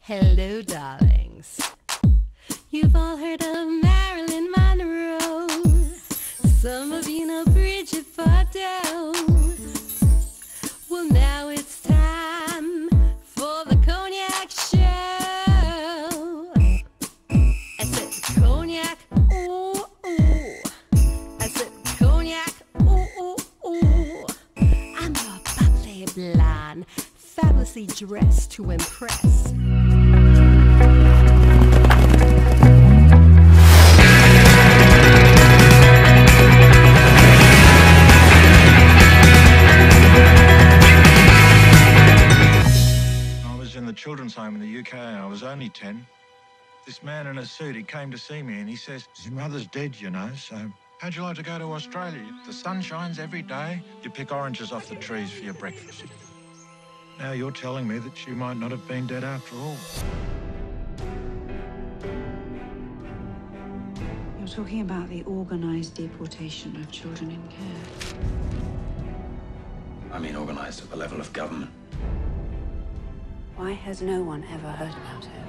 Hello, darlings. You've all heard of Marilyn Monroe. Some of you know Bridget Bardot. Well, now it's time for the Cognac Show. I said cognac, ooh, ooh. I said cognac, ooh, ooh, ooh. I'm your bubbly blonde, fabulously dressed to impress. Children's home in the UK. I was only 10. This man in a suit, he came to see me and he says, your mother's dead, you know, so how'd you like to go to Australia? The sun shines every day. You pick oranges off the trees for your breakfast. Now you're telling me that she might not have been dead after all. You're talking about the organised deportation of children in care. I mean organised at the level of government. Why has no one ever heard about her?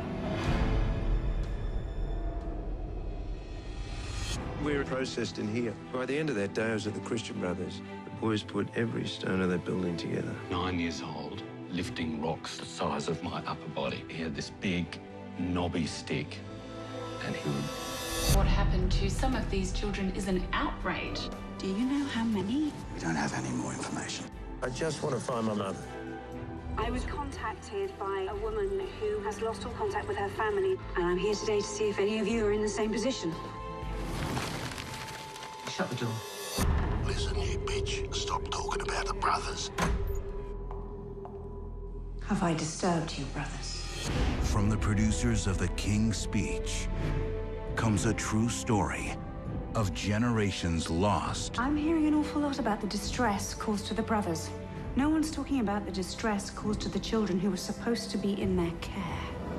We're processed in here. By the end of that day, I was at the Christian Brothers. The boys put every stone of that building together. 9 years old, lifting rocks the size of my upper body. He had this big, knobby stick, and he would... What happened to some of these children is an outrage. Do you know how many? We don't have any more information. I just want to find my mother. I was contacted by a woman who has lost all contact with her family, and I'm here today to see if any of you are in the same position. Shut the door. Listen, you bitch. Stop talking about the brothers. Have I disturbed you, brothers? From the producers of The King's Speech comes a true story of generations lost. I'm hearing an awful lot about the distress caused to the brothers. No one's talking about the distress caused to the children who were supposed to be in their care.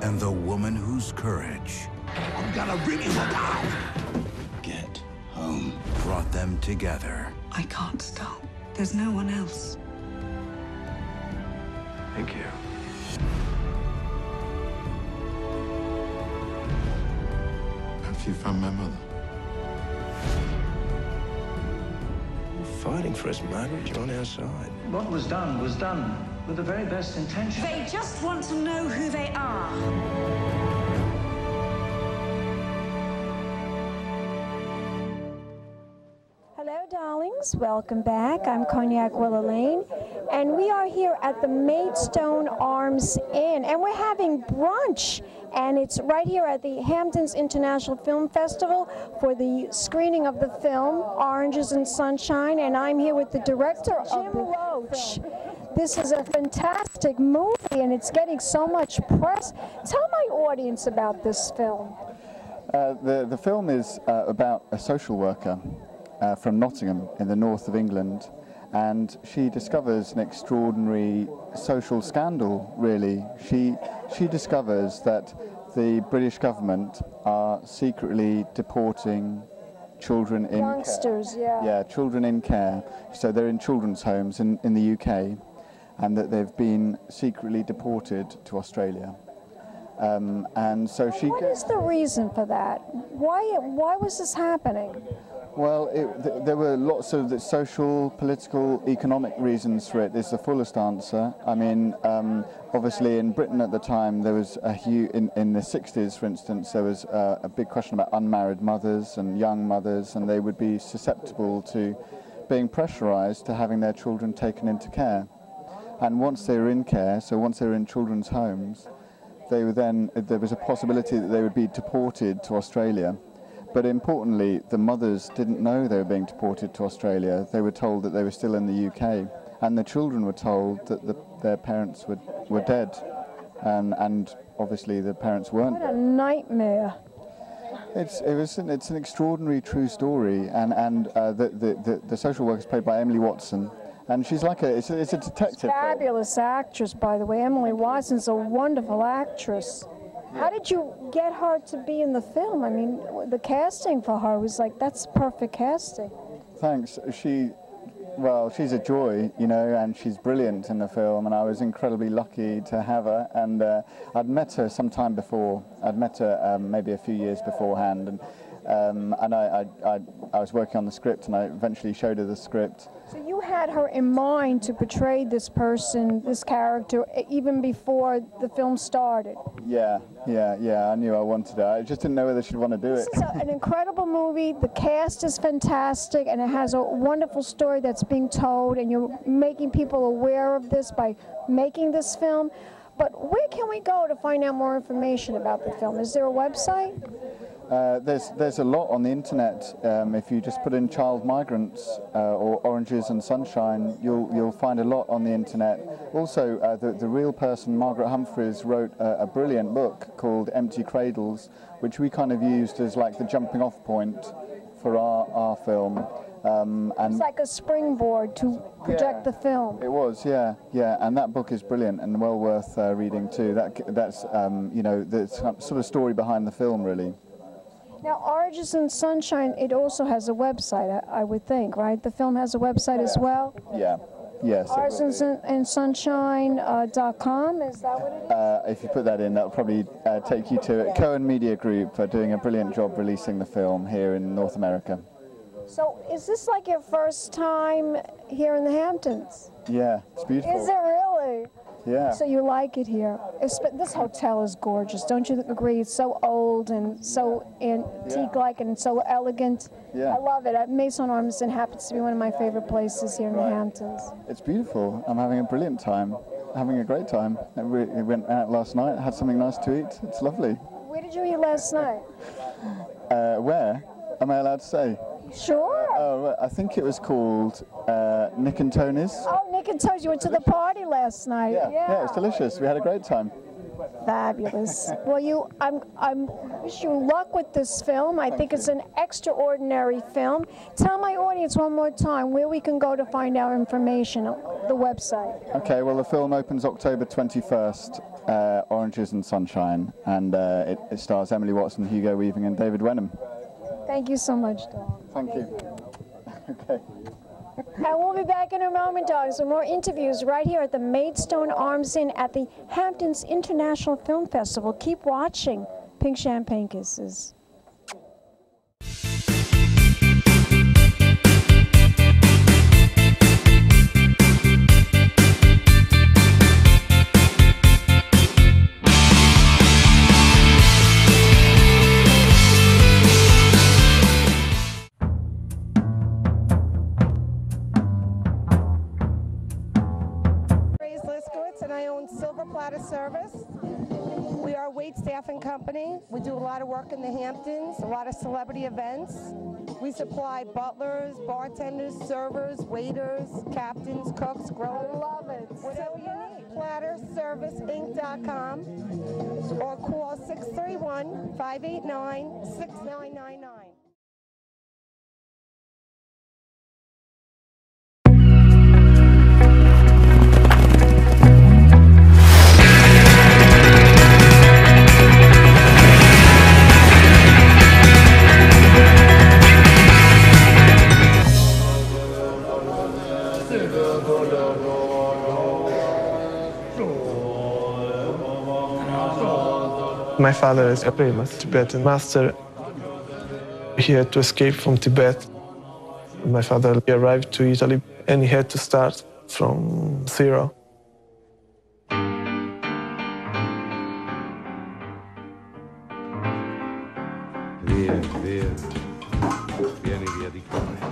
And the woman whose courage... I'm gonna rip you alive. Get home. ...brought them together. I can't stop. There's no one else. Thank you. Have you found my mother? Fighting for us, Margaret. You're on our side. What was done with the very best intention. They just want to know who they are. Hello, darlings. Welcome back. I'm Cognac Wellerlane, and we are here at the Maidstone Arms Inn, and we're having brunch. And it's right here at the Hamptons International Film Festival for the screening of the film, Oranges and Sunshine, and I'm here with the director, Jim Loach. This is a fantastic movie, and it's getting so much press. Tell my audience about this film. The film is about a social worker from Nottingham in the north of England, and she discovers an extraordinary social scandal, really. She discovers that the British government are secretly deporting children in youngsters, care. Yeah, children in care. So they're in children's homes in the UK, and that they've been secretly deported to Australia. And so she... What is the reason for that? Why was this happening? Well, there were lots of the social, political, economic reasons for it. Is the fullest answer. I mean, obviously in Britain at the time, there was a huge, in the 60s, for instance, there was a big question about unmarried mothers and young mothers, and they would be susceptible to being pressurised to having their children taken into care. And once they were in care, so once they were in children's homes, they were then, there was a possibility that they would be deported to Australia. But importantly, the mothers didn't know they were being deported to Australia. They were told that they were still in the UK, and the children were told that their parents were dead, and obviously the parents weren't. What a nightmare! It's an extraordinary true story, and the social worker is played by Emily Watson, and she's like it's a detective. Fabulous actress, by the way. Emily Watson's a wonderful actress. How did you get her to be in the film? I mean, the casting for her was like, that's perfect casting. Thanks. She Well, she's a joy, you know, and she's brilliant in the film, and I was incredibly lucky to have her. And I'd met her some time before. I'd met her maybe a few years beforehand, and I was working on the script, and I eventually showed her the script. So you had her in mind to portray this person, this character, even before the film started? Yeah, I knew I wanted her. I just didn't know whether she'd want to do it. This is an incredible movie. The cast is fantastic, and it has a wonderful story that's being told, and you're making people aware of this by making this film. But where can we go to find out more information about the film? Is there a website? There's a lot on the internet. If you just put in child migrants or oranges and sunshine, you'll find a lot on the internet. Also, the real person, Margaret Humphreys, wrote a brilliant book called Empty Cradles, which we kind of used as like the jumping off point for our film. And it's like a springboard to project the film. It was, yeah, and that book is brilliant and well worth reading too. That's you know, the sort of story behind the film, really. Now, Oranges and Sunshine, it also has a website, I would think, right? The film has a website as well? Yeah, yes. OrangensandSunshine.com, is that what it is? If you put that in, that'll probably take you to it. Cohen Media Group are doing a brilliant job releasing the film here in North America. So, is this like your first time here in the Hamptons? Yeah, it's beautiful. Is it really? Yeah. So you like it here. This hotel is gorgeous, don't you agree? It's so old and so antique-like and so elegant. Yeah. I love it. Maison Arms happens to be one of my favorite places here in the Hamptons. It's beautiful. I'm having a brilliant time. Having a great time. We went out last night, had something nice to eat. It's lovely. Where did you eat last night? Where? Am I allowed to say? Sure. Oh, I think it was called Nick and Tony's. Oh, Nick and Tony's. You went to the party last night. Yeah, it was delicious. We had a great time. Fabulous. Well, I wish you luck with this film. I think it's an extraordinary film. Tell my audience one more time where we can go to find out information, the website. Okay, well, the film opens October 21st, Oranges and Sunshine, and it stars Emily Watson, Hugo Weaving, and David Wenham. Thank you so much, Dom. Thank you. Okay. And we'll be back in a moment, dogs, with more interviews right here at the Maidstone Arms Inn at the Hamptons International Film Festival. Keep watching Pink Champagne Kisses. Service. We are a wait staffing company. We do a lot of work in the Hamptons, a lot of celebrity events. We supply butlers, bartenders, servers, waiters, captains, cooks, growers. I love it. Whatever you need. PlatterServiceInc.com or call 631-589-6999. My father is a famous Tibetan master. He had to escape from Tibet. My father arrived to Italy and he had to start from zero.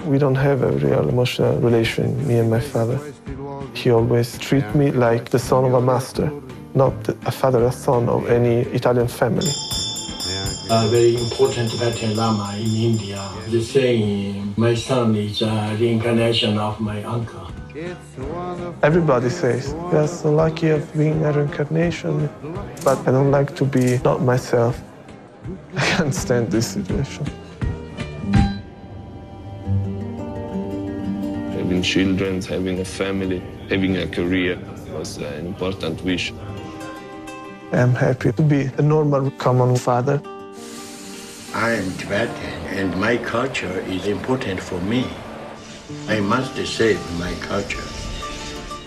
We don't have a real emotional relation, me and my father. He always treated me like the son of a master, not a father or son of any Italian family. A very important Tibetan Lama in India is saying, my son is a reincarnation of my uncle. Everybody says, you're so lucky of being a reincarnation, but I don't like to be not myself. I can't stand this situation. Having children, having a family, having a career was an important wish. I'm happy to be a normal, common father. I am Tibetan and my culture is important for me. I must save my culture.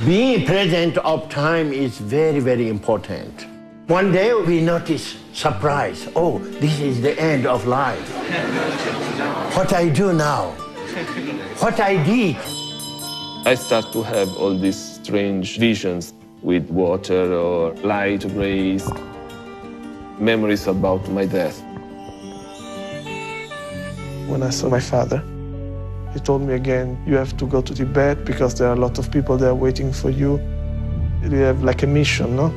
Being present of time is very, very important. One day we notice surprise. Oh, this is the end of life. What I do now? What I did? I start to have all these strange visions with water or light rays, memories about my death. When I saw my father, he told me again, you have to go to Tibet because there are a lot of people there waiting for you. You have like a mission, no?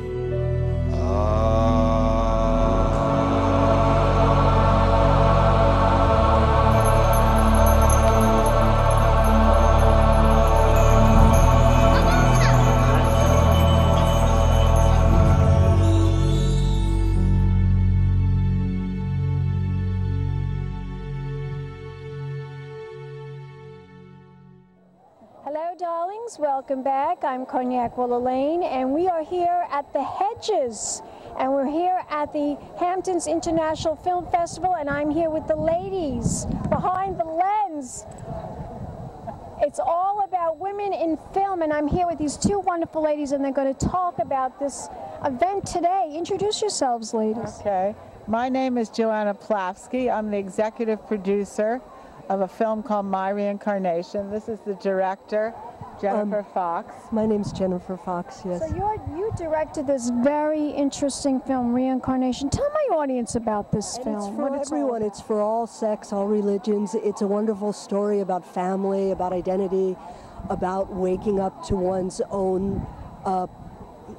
Hello, darlings. Welcome back. I'm Cognac Wellerlane, and we are here at the Hedges, and we're here at the Hamptons International Film Festival, and I'm here with the ladies behind the lens. It's all about women in film, and I'm here with these two wonderful ladies, and they're going to talk about this event today. Introduce yourselves, ladies. Okay. My name is Joanna Plafsky. I'm the executive producer of a film called My Reincarnation. This is the director, Jennifer Fox. My name's Jennifer Fox, yes. So you directed this very interesting film, Reincarnation. Tell my audience about this film. It's for everyone. It's for all sex, all religions. It's a wonderful story about family, about identity, about waking up to one's own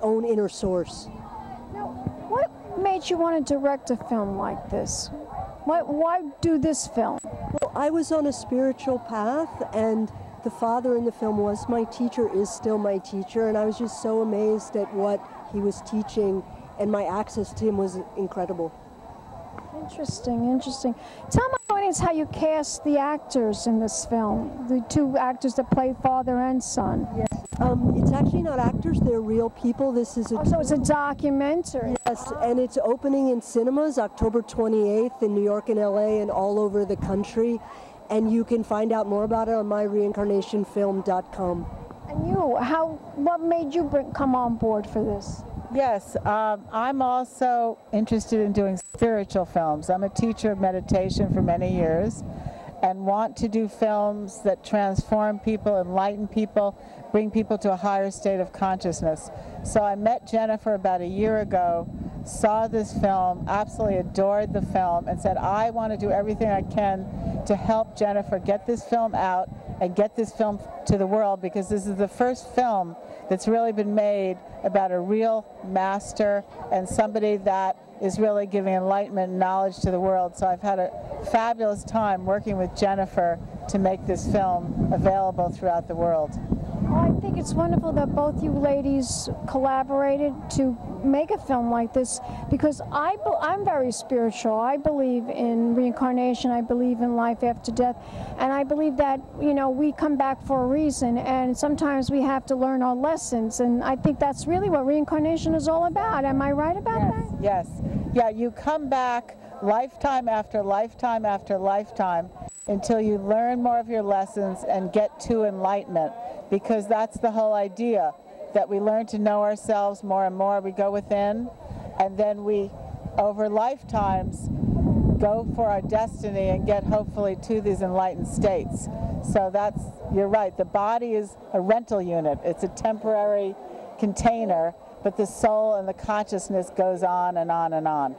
inner source. Now, what made you want to direct a film like this? Why do this film? Well, I was on a spiritual path, and the father in the film was my teacher, is still my teacher, and I was just so amazed at what he was teaching, and my access to him was incredible. Interesting, interesting. Tell my audience how you cast the actors in this film, the two actors that play father and son. Yes. It's actually not actors, they're real people. This is so it's a documentary. Yes, and it's opening in cinemas October 28th in New York and LA and all over the country. And you can find out more about it on myreincarnationfilm.com. And you, what made you come on board for this? Yes, I'm also interested in doing spiritual films. I'm a teacher of meditation for many years and want to do films that transform people, enlighten people, bring people to a higher state of consciousness. So I met Jennifer about a year ago, saw this film, absolutely adored the film, and said, I want to do everything I can to help Jennifer get this film out and get this film to the world, because this is the first film that's really been made about a real master and somebody that is really giving enlightenment and knowledge to the world. So I've had a fabulous time working with Jennifer to make this film available throughout the world. Well, I think it's wonderful that both you ladies collaborated to make a film like this, because I'm very spiritual. I believe in reincarnation. I believe in life after death, and I believe that, you know, we come back for a reason, and sometimes we have to learn our lessons, and I think that's really what reincarnation is all about. Am I right about that? Yes. Yeah, you come back lifetime after lifetime after lifetime until you learn more of your lessons and get to enlightenment, because that's the whole idea, that we learn to know ourselves more and more. We go within, and then we, over lifetimes, go for our destiny and get hopefully to these enlightened states. So that's, you're right, the body is a rental unit. It's a temporary container, but the soul and the consciousness goes on and on and on.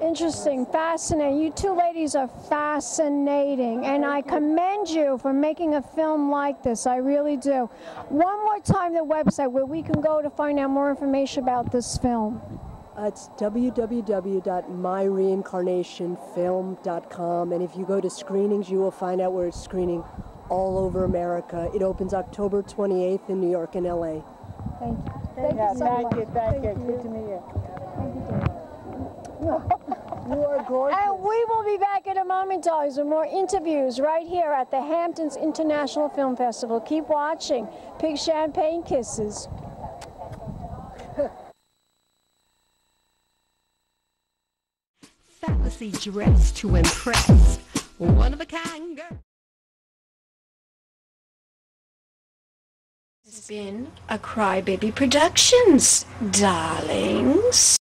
Interesting, fascinating. You two ladies are fascinating, and I commend you for making a film like this. I really do. One more time, the website where we can go to find out more information about this film. It's www.myreincarnationfilm.com, and if you go to screenings, you will find out where it's screening all over America. It opens October 28th in New York and LA. Thank you. Thank you. Good to meet you. You are gorgeous. And we will be back in a moment, darlings, with more interviews right here at the Hamptons International Film Festival. Keep watching. Pig champagne kisses. Fabulously dressed to impress. One of a kind girl. been a Crybaby Productions, darlings.